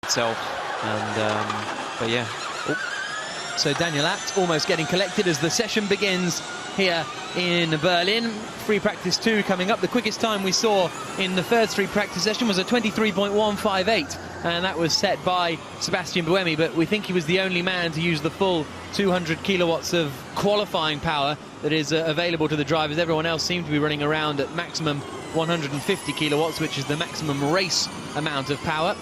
itself. And but yeah. So Daniel Abt almost getting collected as the session begins here in Berlin. Free practice 2 coming up. The quickest time we saw in the first free practice session was a 23.158, and that was set by Sebastian Buemi, but we think he was the only man to use the full 200 kilowatts of qualifying power that is available to the drivers. Everyone else seemed to be running around at maximum 150 kilowatts, which is the maximum race amount of power.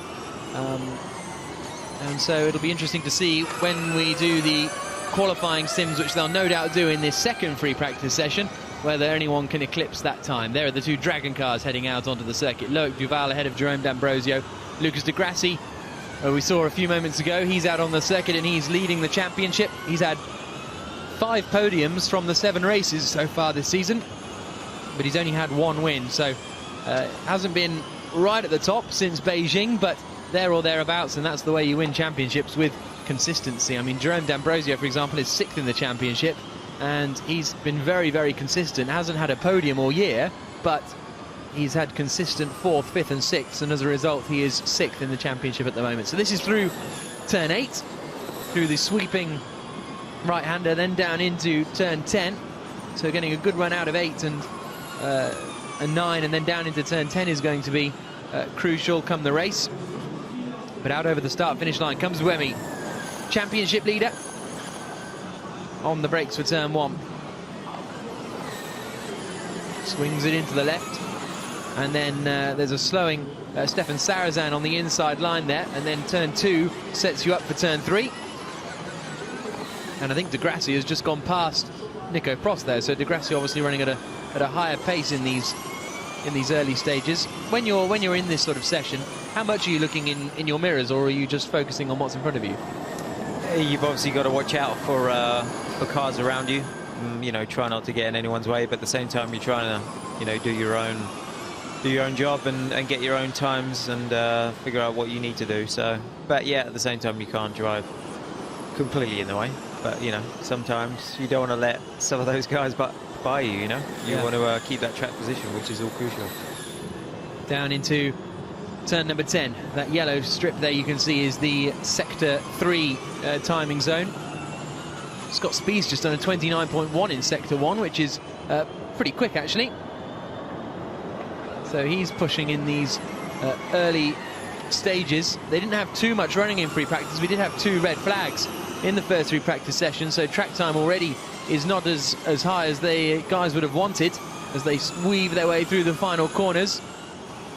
And so it'll be interesting to see when we do the qualifying sims, which they'll no doubt do in this second free practice session, whether anyone can eclipse that time. There are the two Dragon cars heading out onto the circuit. Loic Duval ahead of Jerome D'Ambrosio. Lucas de Grassi, we saw a few moments ago, he's out on the circuit and he's leading the championship. He's had 5 podiums from the 7 races so far this season, but he's only had 1 win, so hasn't been right at the top since Beijing, but there or thereabouts, and that's the way you win championships, with consistency. I mean, Jerome D'Ambrosio, for example, is 6th in the championship, and he's been very, very consistent. Hasn't had a podium all year, but he's had consistent 4th, 5th and 6th, and as a result he is 6th in the championship at the moment. So this is through turn 8, through the sweeping right-hander, then down into turn 10. So getting a good run out of 8 and 9, and then down into turn 10 is going to be crucial come the race. But out over the start-finish line comes Buemi, championship leader, on the brakes for turn 1. Swings it into the left, and then there's a slowing Stefan Sarazan on the inside line there, and then turn 2 sets you up for turn 3. And I think de Grassi has just gone past Nico Prost there, so de Grassi obviously running at a higher pace in these early stages. When you're in this sort of session, how much are you looking in your mirrors, or are you just focusing on what's in front of you? You've obviously got to watch out for cars around you. You know, try not to get in anyone's way, but at the same time you're trying to, you know, do your own job and get your own times and figure out what you need to do. So, but yeah, at the same time you can't drive completely in the way. But you know, sometimes you don't want to let some of those guys by you. You know, you want to keep that track position, which is all crucial. Down into turn number 10. That yellow strip there you can see is the sector 3 timing zone. Scott Speed's just done a 29.1 in sector 1, which is pretty quick actually. So he's pushing in these early stages. They didn't have too much running in free practice. We did have 2 red flags in the first free practice session, so track time already is not as high as the guys would have wanted as they weave their way through the final corners.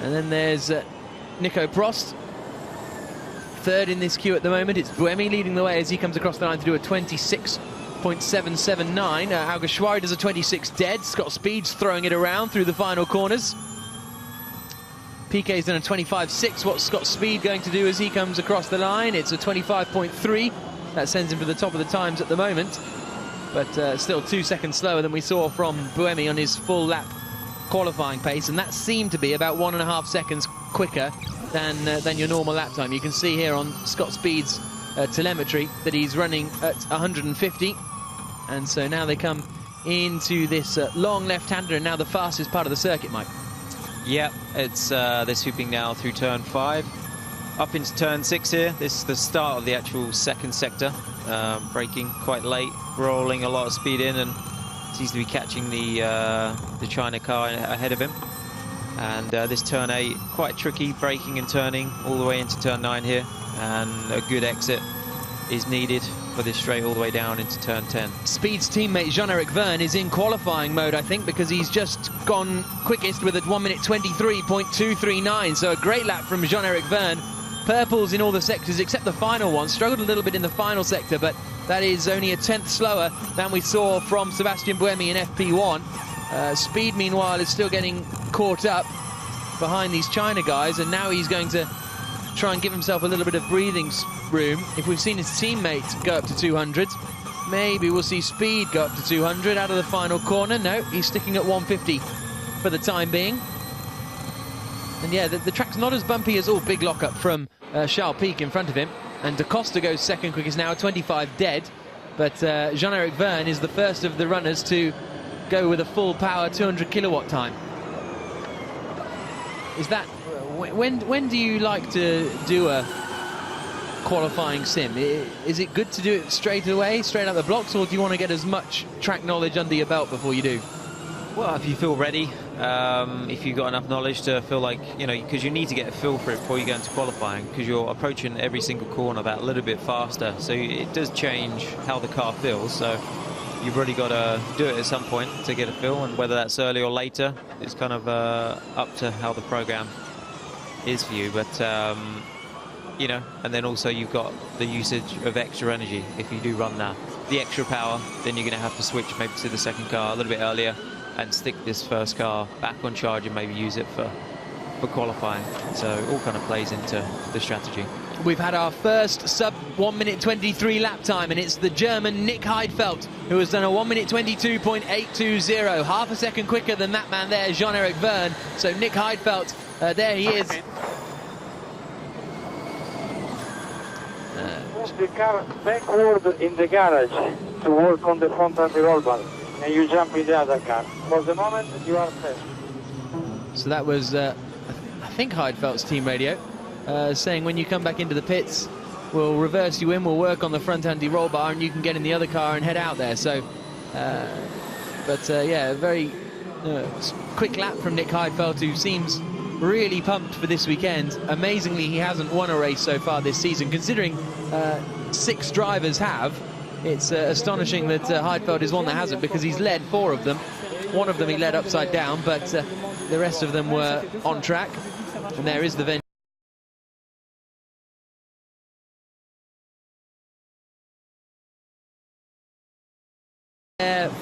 And then there's Nico Prost, 3rd in this queue at the moment. It's Buemi leading the way as he comes across the line to do a 26.779. Alguersuari does a 26 dead. Scott Speed's throwing it around through the final corners. Piquet's done a 25.6. What's Scott Speed going to do as he comes across the line? It's a 25.3. That sends him to the top of the times at the moment, but still 2 seconds slower than we saw from Buemi on his full lap qualifying pace, and that seemed to be about 1.5 seconds quicker than your normal lap time. You can see here on Scott Speed's telemetry that he's running at 150, and so now they come into this long left-hander, and now the fastest part of the circuit, Mike. Yeah, it's they're swooping now through turn 5 up into turn 6 here. This is the start of the actual second sector. Braking quite late, rolling a lot of speed in, and seems to be catching the China car ahead of him. And this turn 8, quite tricky, braking and turning all the way into turn 9 here, and a good exit is needed for this straight all the way down into turn 10. Speed's teammate Jean-Eric Verne is in qualifying mode, I think, because he's just gone quickest with a 1:23.239, so a great lap from Jean-Eric Verne. Purples in all the sectors except the final one. Struggled a little bit in the final sector, but that is only a 10th slower than we saw from Sebastian Buemi in FP1. Speed, meanwhile, is still getting caught up behind these China guys, and now he's going to try and give himself a little bit of breathing room. If we've seen his teammate go up to 200, maybe we'll see Speed go up to 200 out of the final corner. No, he's sticking at 150 for the time being. And yeah, the track's not as bumpy as big lock-up from Charles Pic in front of him. And Da Costa goes second quickest now, 25 dead. But Jean-Eric Verne is the first of the runners to go with a full power 200 kilowatt time. Is that... When do you like to do a qualifying sim? Is it good to do it straight away, straight out the blocks, or do you want to get as much track knowledge under your belt before you do? Well, if you feel ready, if you've got enough knowledge to feel like, you know, because you need to get a feel for it before you go into qualifying, because you're approaching every single corner that little bit faster. So it does change how the car feels. So you've really got to do it at some point to get a feel, and whether that's early or later, it's kind of up to how the program is for you. But you know, and then also you've got the usage of extra energy. If you do run the extra power, then you're going to have to switch maybe to the second car a little bit earlier and stick this first car back on charge and maybe use it for qualifying. So it all kind of plays into the strategy. We've had our first sub 1 minute 23 lap time, and it's the German Nick Heidfeld who has done a 1 minute 22.820, half a second quicker than that man there, Jean-Eric Verne. So Nick Heidfeld, there he is. Move the car backward in the garage to work on the front anti-roll bar, and you jump in the other car. For the moment, you are set. So that was, I think, Heidfeld's team radio, saying when you come back into the pits, we'll reverse you in, we'll work on the front anti-roll bar, and you can get in the other car and head out there. So, yeah, a very quick lap from Nick Heidfeld, who seems really pumped for this weekend. Amazingly, he hasn't won a race so far this season, considering 6 drivers have. It's astonishing that Heidfeld is one that hasn't, because he's led 4 of them. One of them he led upside down, but the rest of them were on track. And there is the venue.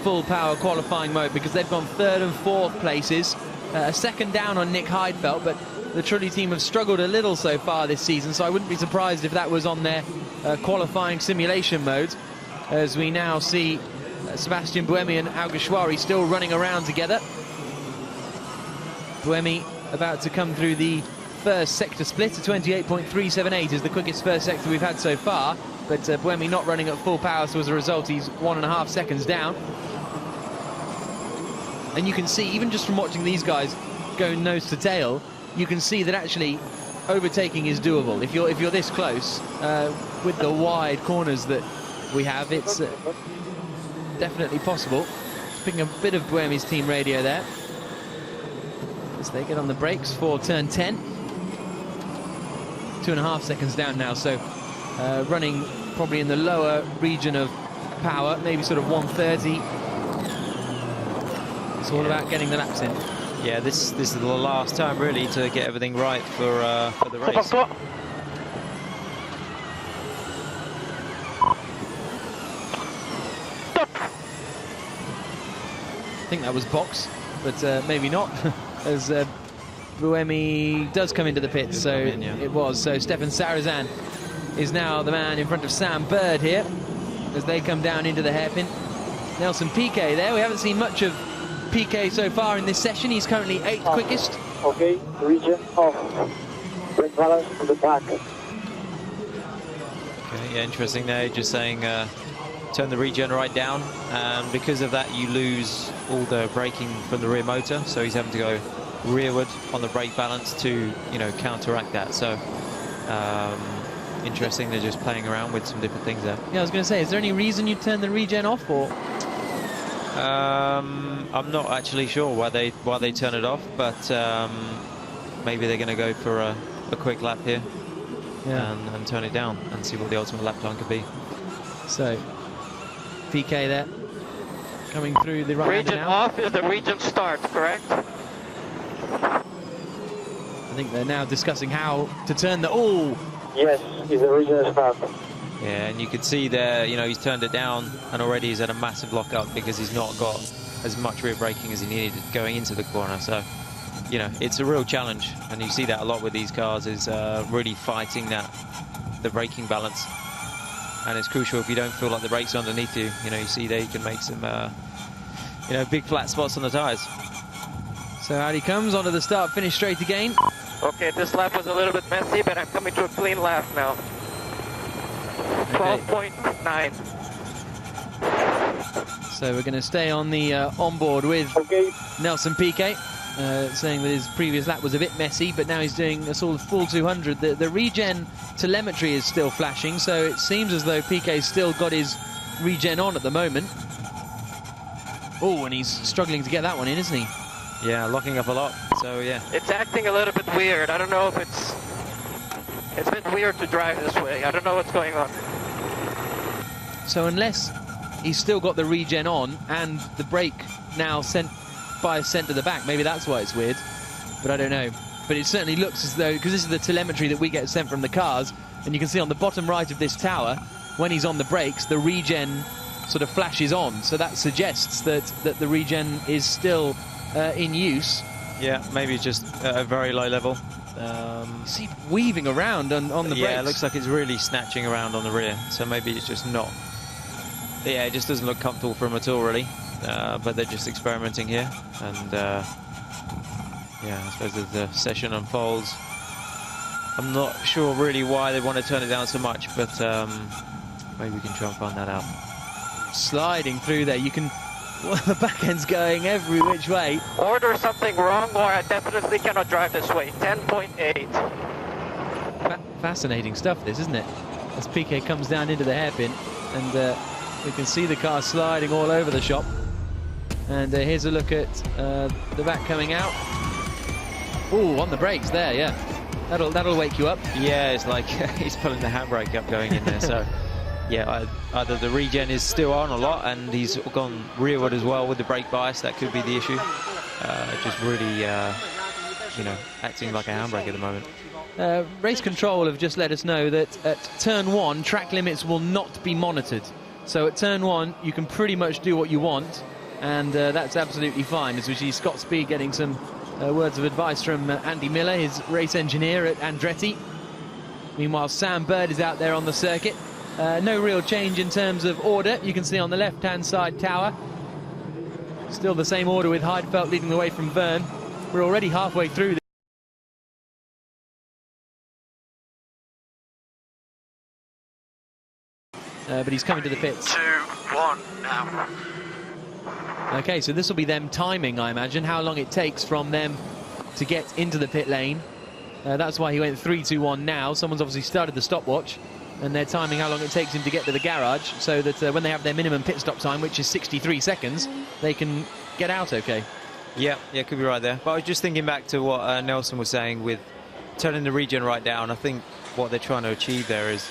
Full power qualifying mode, because they've gone 3rd and 4th places. A second down on Nick Heidfeld, but the Trulli team have struggled a little so far this season, so I wouldn't be surprised if that was on their qualifying simulation mode, as we now see Sebastian Buemi and Alguersuari still running around together. Buemi about to come through the first sector split. A 28.378 is the quickest first sector we've had so far, but Buemi not running at full power, so as a result he's 1.5 seconds down. And you can see, even just from watching these guys go nose to tail, you can see that actually overtaking is doable. If you're this close, with the wide corners that we have, it's definitely possible. Picking a bit of Buemi's team radio there as they get on the brakes for turn 10. 2.5 seconds down now, so running probably in the lower region of power, maybe sort of 130. It's all about getting the laps in. Yeah, this is the last time really to get everything right for the race. I think that was box, but maybe not, as Buemi does come into the pits, so it was. So Stefan Sarazan is now the man in front of Sam Bird here, as they come down into the hairpin. Nelson Piquet there. We haven't seen much of Piquet so far in this session. He's currently 8th quickest. Okay, region off. Brake balance to the back. Okay, yeah, interesting there. Just saying, turn the regen right down, and because of that, you lose all the braking from the rear motor. So he's having to go rearward on the brake balance to, you know, counteract that. So interesting. They're just playing around with some different things there. Yeah, I was going to say, is there any reason you turn the regen off, or? I'm not actually sure why they turn it off, but maybe they're going to go for a quick lap here, and turn it down and see what the ultimate lap time could be. So Piquet there coming through the right. Region off is the region start, correct? I think they're now discussing how to turn the. Oh, yes, it's the region start. Yeah, and you can see there, you know, he's turned it down, and already he's had a massive lockup because he's not got as much rear braking as he needed going into the corner. So, you know, it's a real challenge, and you see that a lot with these cars, is really fighting the braking balance. And it's crucial if you don't feel like the brakes are underneath you. You know, you see there you can make some, you know, big flat spots on the tyres. So out he comes onto the start-finish straight again. Okay, this lap was a little bit messy, but I'm coming to a clean lap now. 12.9. So we're going to stay on the onboard with Nelson Piquet. saying that his previous lap was a bit messy, but now he's doing a sort of full 200. The regen telemetry is still flashing, so it seems as though Piquet's still got his regen on at the moment. Oh, and he's struggling to get that one in, isn't he? Yeah, locking up a lot, so yeah. It's acting a little bit weird. I don't know if it's a bit weird to drive this way. I don't know what's going on. So unless he's still got the regen on and the brake now sent to the back, maybe that's why it's weird, but I don't know. But it certainly looks as though, because this is the telemetry that we get sent from the cars, and you can see on the bottom right of this tower, when he's on the brakes, the regen sort of flashes on, so that suggests that the regen is still in use. Yeah, maybe just at a very low level. You see weaving around on the brakes. Yeah, it looks like it's really snatching around on the rear, so maybe it's just not. Yeah, it just doesn't look comfortable for him at all, really. But they're just experimenting here, and yeah, I suppose as the session unfolds, I'm not sure really why they want to turn it down so much, but maybe we can try and find that out. Sliding through there, you can. Well, the back end's going every which way. Order something wrong, or I definitely cannot drive this way. 10.8. Fascinating stuff, this, isn't it? As Piquet comes down into the hairpin, and we can see the car sliding all over the shop. And here's a look at the back coming out. Oh, on the brakes there, yeah. That'll wake you up. Yeah, it's like he's pulling the handbrake up going in there, so yeah, either the regen is still on a lot and he's gone rearward as well with the brake bias. That could be the issue. Just really, you know, acting like a handbrake at the moment. Race control have just let us know that at turn 1, track limits will not be monitored. So at turn 1, you can pretty much do what you want, and that's absolutely fine. As we see Scott Speed getting some words of advice from Andy Miller, his race engineer at Andretti. Meanwhile, Sam Bird is out there on the circuit. No real change in terms of order. You can see on the left-hand side tower, still the same order with Heidfeld leading the way from Verne. We're already halfway through this. But he's coming to the pits. 2, 1 now. Okay, so this will be them timing, I imagine, how long it takes from them to get into the pit lane. That's why he went 3, 2, 1 now. Someone's obviously started the stopwatch, and they're timing how long it takes him to get to the garage, so that when they have their minimum pit stop time, which is 63 seconds, they can get out okay. Yeah, could be right there. But I was just thinking back to what Nelson was saying with turning the regen right down. I think what they're trying to achieve there is,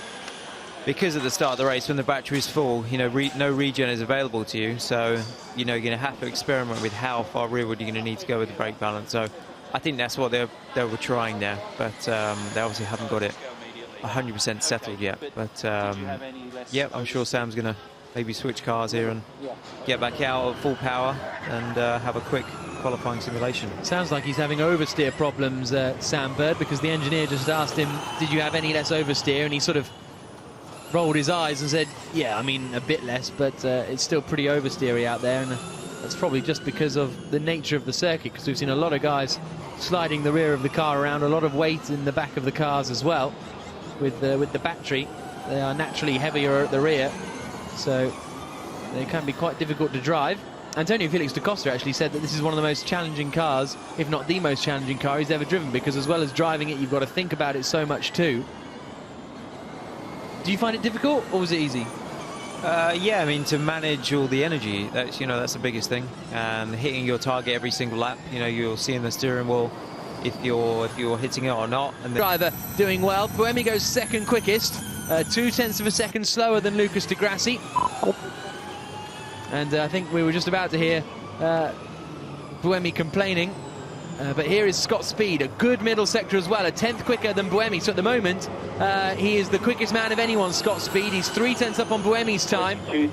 because at the start of the race, when the battery is full, you know, no regen is available to you, so you know you're going to have to experiment with how far rearward you're going to need to go with the brake balance. So I think that's what they were trying there, but they obviously haven't got it 100% settled yet. But yeah, I'm sure Sam's going to maybe switch cars here and get back out at full power and have a quick qualifying simulation. Sounds like he's having oversteer problems, Sam Bird, because the engineer just asked him, did you have any less oversteer? And he sort of rolled his eyes and said, yeah, I mean, a bit less, but it's still pretty oversteery out there, and that's probably just because of the nature of the circuit, because we've seen a lot of guys sliding the rear of the car around, a lot of weight in the back of the cars as well. With the battery, they are naturally heavier at the rear, so they can be quite difficult to drive. Antonio Felix da Costa actually said that this is one of the most challenging cars, if not the most challenging car he's ever driven, because as well as driving it, you've got to think about it so much too. Do you find it difficult, or was it easy? Yeah, I mean, to manage all the energy, that's the biggest thing. Hitting your target every single lap, you know, you'll see in the steering wheel if you're hitting it or not. And driver doing well. Buemi goes second quickest, 0.2 of a second slower than Lucas Di Grassi. And I think we were just about to hear Buemi complaining. But here is Scott Speed, a good middle sector as well, a 10th quicker than Buemi. So at the moment, he is the quickest man of anyone, Scott Speed. He's 0.3 up on Buemi's time. And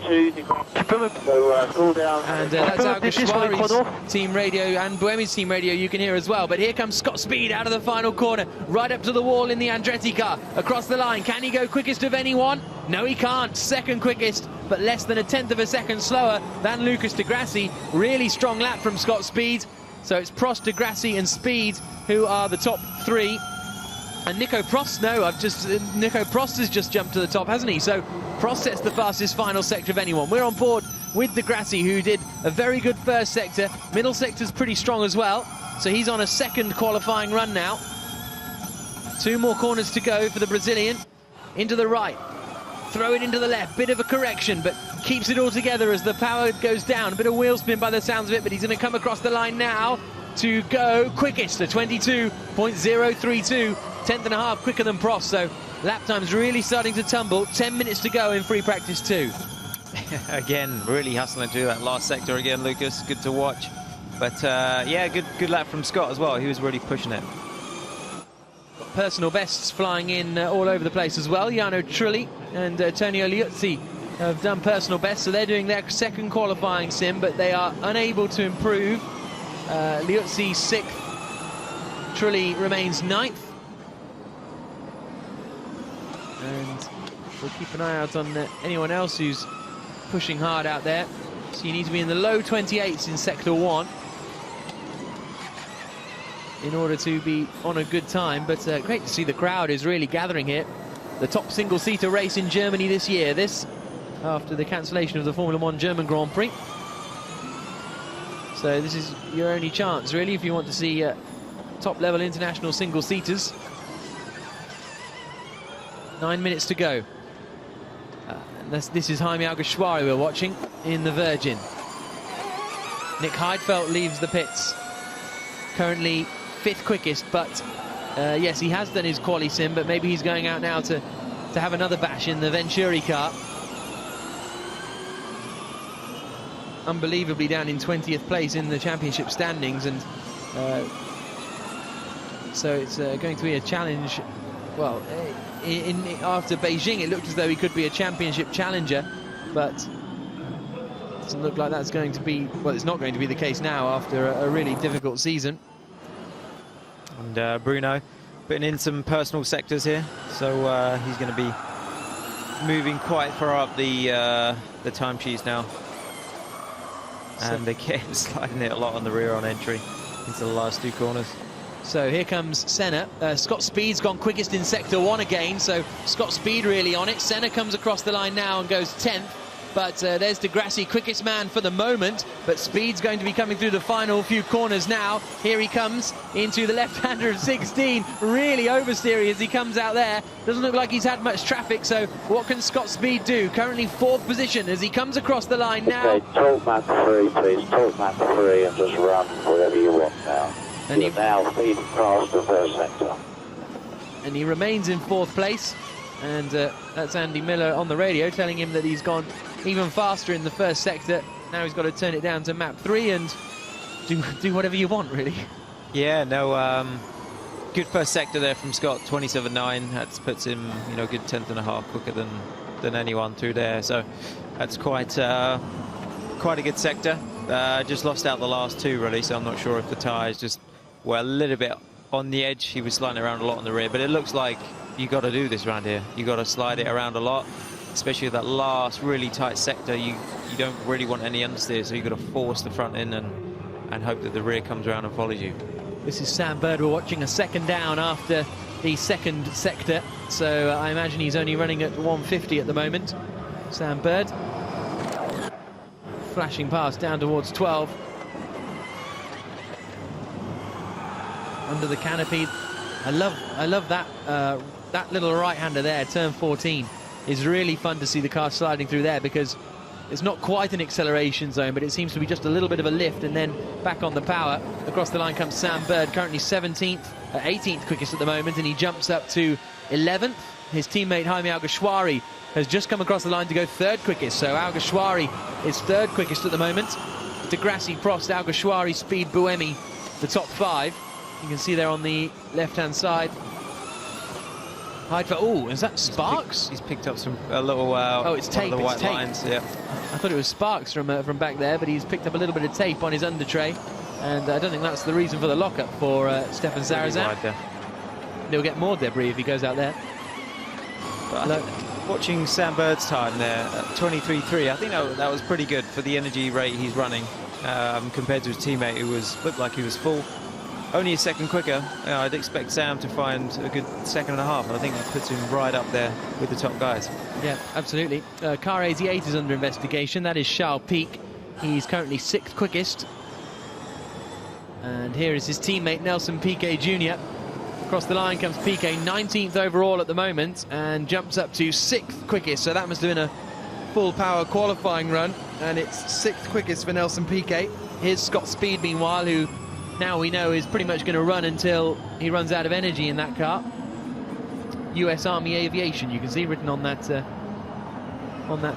that's Alka Schwari's team radio and Buemi's team radio you can hear as well. But here comes Scott Speed out of the final corner, right up to the wall in the Andretti car, across the line. Can he go quickest of anyone? No, he can't. Second quickest, but less than a 10th of a second slower than Lucas Di Grassi. Really strong lap from Scott Speed. So it's Prost, Di Grassi and Speed who are the top three. And Nico Prost, Nico Prost has just jumped to the top, hasn't he? So Prost sets the fastest final sector of anyone. We're on board with Di Grassi, who did a very good first sector. Middle sector's pretty strong as well. So he's on a second qualifying run now. 2 more corners to go for the Brazilian. Into the right, throw it into the left, bit of a correction, but keeps it all together as the power goes down. A bit of wheel spin by the sounds of it, but he's going to come across the line now to go quickest, a 22.032, 10th and a half quicker than Prost. So lap time's really starting to tumble. 10 minutes to go in free practice 2. Again, really hustling through that last sector again, Lucas. Good to watch. But yeah, good lap from Scott as well. He was really pushing it. Personal bests flying in all over the place as well. Jarno Trulli and Antonio Liuzzi have done personal bests, so they're doing their second qualifying sim, but they are unable to improve. Liuzzi 6th, Trulli remains 9th. And we'll keep an eye out on anyone else who's pushing hard out there. So you need to be in the low 28s in Sector 1 in order to be on a good time. But great to see the crowd is really gathering here. The top single-seater race in Germany this year. This after the cancellation of the Formula 1 German Grand Prix. So this is your only chance, really, if you want to see top-level international single-seaters. 9 minutes to go. This is Jaime Alguersuari we're watching in the Virgin. Nick Heidfeld leaves the pits. Currently 5th quickest, but yes, he has done his quali sim, but maybe he's going out now to have another bash in the Venturi car. Unbelievably down in 20th place in the championship standings, and so it's going to be a challenge. Well, after Beijing it looked as though he could be a championship challenger, but it doesn't look like that's going to be, well, it's not going to be the case now after a really difficult season. And Bruno putting in some personal sectors here, so he's going to be moving quite far up the timesheets now. And again, sliding it a lot on the rear on entry into the last 2 corners. So here comes Senna. Scott Speed's gone quickest in Sector 1 again, so Scott Speed really on it. Senna comes across the line now and goes 10th. But there's De Grassi, quickest man for the moment. But Speed's going to be coming through the final few corners now. Here he comes into the left-hander of 16. Really oversteering as he comes out there. Doesn't look like he's had much traffic, so what can Scott Speed do? Currently 4th position as he comes across the line now. Okay, talk map 3, please. Talk map 3 and just run whatever you want now. And you're now feeding past the 1st sector. And he remains in 4th place. And that's Andy Miller on the radio telling him that he's gone even faster in the 1st sector. Now he's got to turn it down to map 3 and do whatever you want, really. Yeah, no, good 1st sector there from Scott, 27.9. That puts him, you know, good 10th and a half quicker than anyone through there. So that's quite a good sector. Just lost out the last 2, really, so I'm not sure if the tyres just were a little bit on the edge. He was sliding around a lot on the rear, but it looks like you got to do this around here. You got to slide it around a lot, especially that last really tight sector. You don't really want any understeer, so you've got to force the front in and hope that the rear comes around and follows you. This is Sam Bird. We're watching a second down after the 2nd sector, so I imagine he's only running at 150 at the moment. Sam Bird flashing past down towards 12. Under the canopy. I love that that little right-hander there, turn 14, is really fun to see the car sliding through there, because it's not quite an acceleration zone, but it seems to be just a little bit of a lift and then back on the power. Across the line comes Sam Bird, currently 17th, 18th quickest at the moment, and he jumps up to 11th. His teammate Jaime Alguersuari has just come across the line to go 3rd quickest, so Alguersuari is 3rd quickest at the moment. De Grassi, Prost, Alguersuari, Speed, Buemi, the top 5. You can see there on the left-hand side. Oh, is that Sparks? He's picked up a little. Oh, it's tape. The white it's tape. lines. Yeah. I thought it was Sparks from back there, but he's picked up a little bit of tape on his under tray, and I don't think that's the reason for the lockup for Stefan Sarazan. He'll get more debris if he goes out there. But watching Sam Bird's time there at 23.3, I think that was pretty good for the energy rate he's running compared to his teammate who looked like he was full. Only a second quicker. I'd expect Sam to find a good 2.5 seconds, and I think that puts him right up there with the top guys. Yeah, absolutely. Car 88 is under investigation. That is Charles Pic. He's currently 6th quickest. And here is his teammate Nelson Piquet Jr. Across the line comes Piquet, 19th overall at the moment, and jumps up to 6th quickest. So that must have been a full power qualifying run, and it's 6th quickest for Nelson Piquet. Here's Scott Speed, meanwhile, who now we know is pretty much going to run until he runs out of energy in that car. US Army Aviation, you can see written on that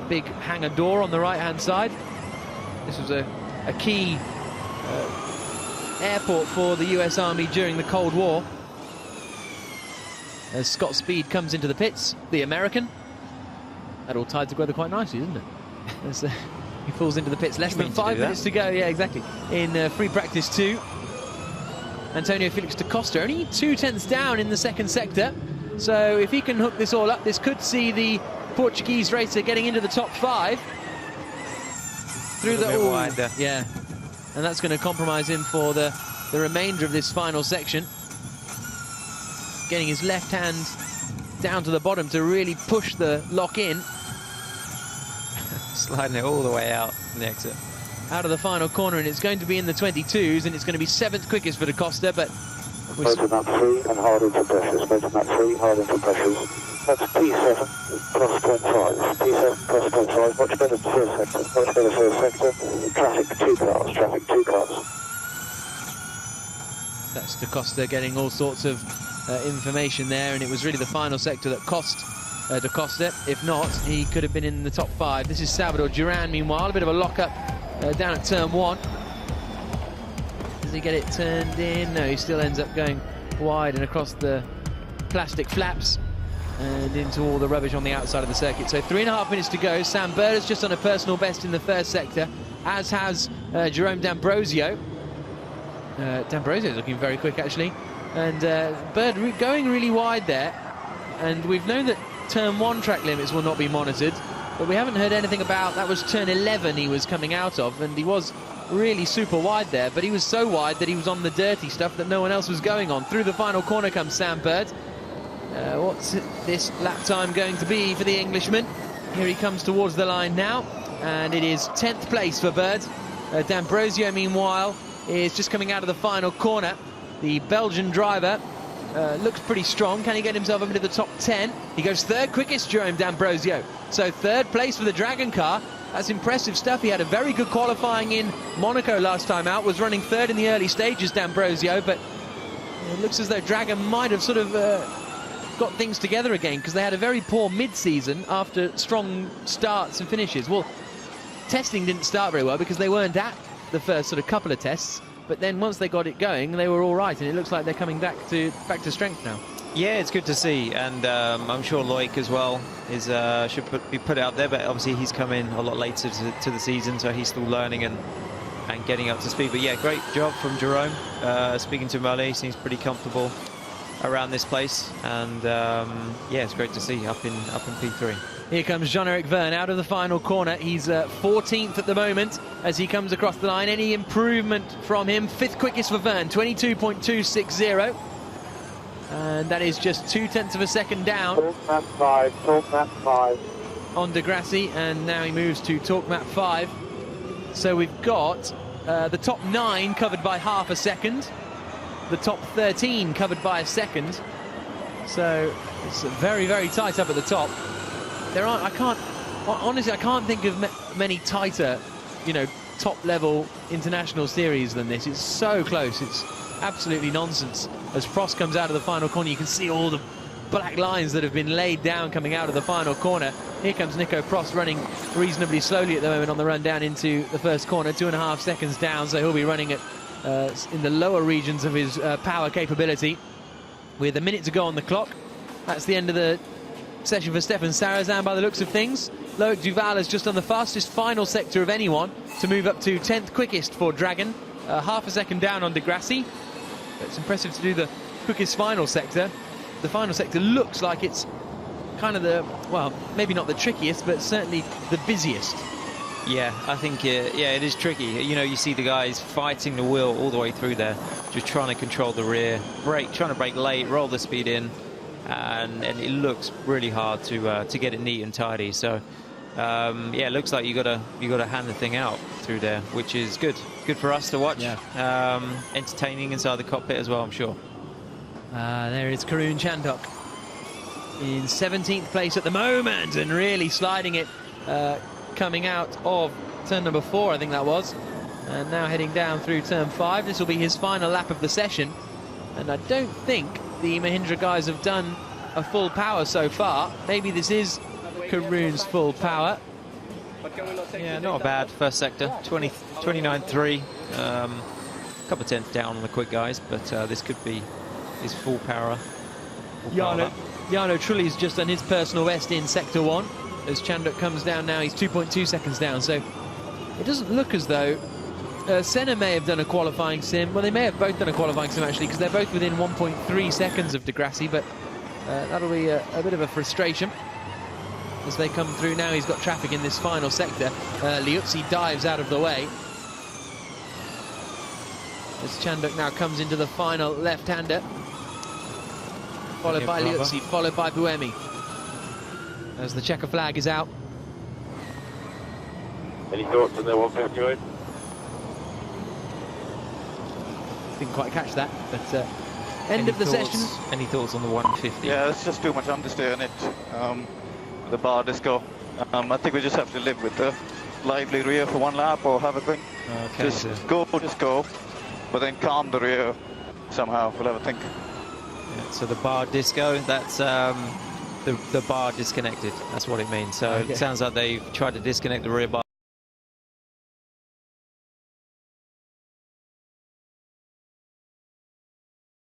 big hangar door on the right-hand side. This was a key airport for the US Army during the Cold War. As Scott Speed comes into the pits, the American. That all tied together quite nicely, isn't it? As he falls into the pits. Less than 5 minutes to go, yeah, exactly. In free practice 2. Antonio Felix da Costa, only 2/10 down in the second sector. So if he can hook this all up, this could see the Portuguese racer getting into the top 5. Through the wide there. Yeah, and that's going to compromise him for the remainder of this final section. Getting his left hand down to the bottom to really push the lock in. Sliding it all the way out in the exit. Out of the final corner, and it's going to be in the 22s, and it's going to be 7th quickest for da Costa, but... Motor map 3 and hard into pressures. Motor map 3, hard into pressures. That's P7 plus 0.5. P7 plus 0.5. Much better first sector. Much better first sector. Traffic 2 cars. Traffic 2 cars. That's da Costa getting all sorts of information there, and it was really the final sector that cost da Costa. If not, he could have been in the top 5. This is Salvador Duran, meanwhile. A bit of a lock-up down at turn 1. Does he get it turned in? No, he still ends up going wide and across the plastic flaps and into all the rubbish on the outside of the circuit. So 3.5 minutes to go. Sam Bird is just on a personal best in the first sector, as has Jerome D'Ambrosio. D'Ambrosio is looking very quick, actually. And Bird going really wide there. And we've known that turn 1 track limits will not be monitored, but we haven't heard anything about... That was turn 11 he was coming out of, and he was really super wide there, but he was so wide that he was on the dirty stuff that no one else was going on. Through the final corner comes Sam Bird. What's this lap time going to be for the Englishman? Here he comes towards the line now, and it is 10th place for Bird. D'Ambrosio, meanwhile, is just coming out of the final corner. The Belgian driver looks pretty strong. Can he get himself up into the top 10? He goes 3rd quickest, Jerome D'Ambrosio. So 3rd place for the Dragon car. That's impressive stuff. He had a very good qualifying in Monaco last time out, was running 3rd in the early stages, D'Ambrosio, but it looks as though Dragon might have sort of got things together again, because they had a very poor mid-season after strong starts and finishes. Well, testing didn't start very well because they weren't at the first sort of couple of tests, but then once they got it going, they were all right, and it looks like they're coming back to strength now. Yeah, it's good to see, and I'm sure Loic as well is should be put out there, but obviously he's come in a lot later to the season, so he's still learning and getting up to speed. But yeah, great job from Jerome. Speaking to Merle, he seems pretty comfortable around this place, and yeah, it's great to see up in P3. Here comes Jean-Eric Verne out of the final corner. He's 14th at the moment as he comes across the line. Any improvement from him? 5th quickest for Verne, 22.260. And that is just 0.2 of a second down. Talk map 5, talk map 5. On Degrassi, and now he moves to talk map 5. So we've got the top 9 covered by half a second. The top 13 covered by a second. So it's very, very tight up at the top. There aren't, honestly, I can't think of many tighter, top-level international series than this. It's so close. It's absolutely nonsense. As Prost comes out of the final corner, you can see all the black lines that have been laid down coming out of the final corner. Here comes Nico Prost running reasonably slowly at the moment on the run down into the first corner, 2.5 seconds down, so he'll be running at in the lower regions of his power capability. With a minute to go on the clock, that's the end of the session for Stefan Sarrazin by the looks of things. Loic Duval has just done the fastest final sector of anyone to move up to 10th quickest for Dragon, half a second down on Degrassi. It's impressive to do the quickest final sector. The final sector looks like it's kind of the, well, maybe not the trickiest, but certainly the busiest. Yeah, I think it is tricky. You see the guys fighting the wheel all the way through there, just trying to control the rear, trying to brake late, roll the speed in, and it looks really hard to get it neat and tidy. So yeah, it looks like you gotta hand the thing out through there, which is good for us to watch. Yeah. Entertaining inside the cockpit as well, I'm sure. There is Karun Chandok in 17th place at the moment, and really sliding it, coming out of turn number 4, I think that was, and now heading down through turn 5. This will be his final lap of the session, and I don't think the Mahindra guys have done a full power so far. Maybe this is Karun's full power. Yeah, not a bad first sector. 29.3. A couple of tenths down on the quick guys, but this could be his full power. Jarno Trulli's just done his personal best in sector 1. As Chandok comes down now, he's 2.2 seconds down. So it doesn't look as though Senna may have done a qualifying sim. Well, they may have both done a qualifying sim actually, because they're both within 1.3 seconds of Degrassi, but that'll be a bit of a frustration as they come through. Now he's got traffic in this final sector. Liuzzi dives out of the way as Chandok now comes into the final left-hander, followed by Liuzzi, followed by Buemi, as the checker flag is out. Any thoughts on the 150 ride? Didn't quite catch that, but end of the session. Any thoughts on the 150? Yeah, it's just too much understeer in it. The bar disco. I think we just have to live with the lively rear for one lap or have a thing. Okay, just go, but then calm the rear somehow. We'll have a think. Yeah, so the bar disco, that's the bar disconnected. That's what it means. So okay. It sounds like they've tried to disconnect the rear bar.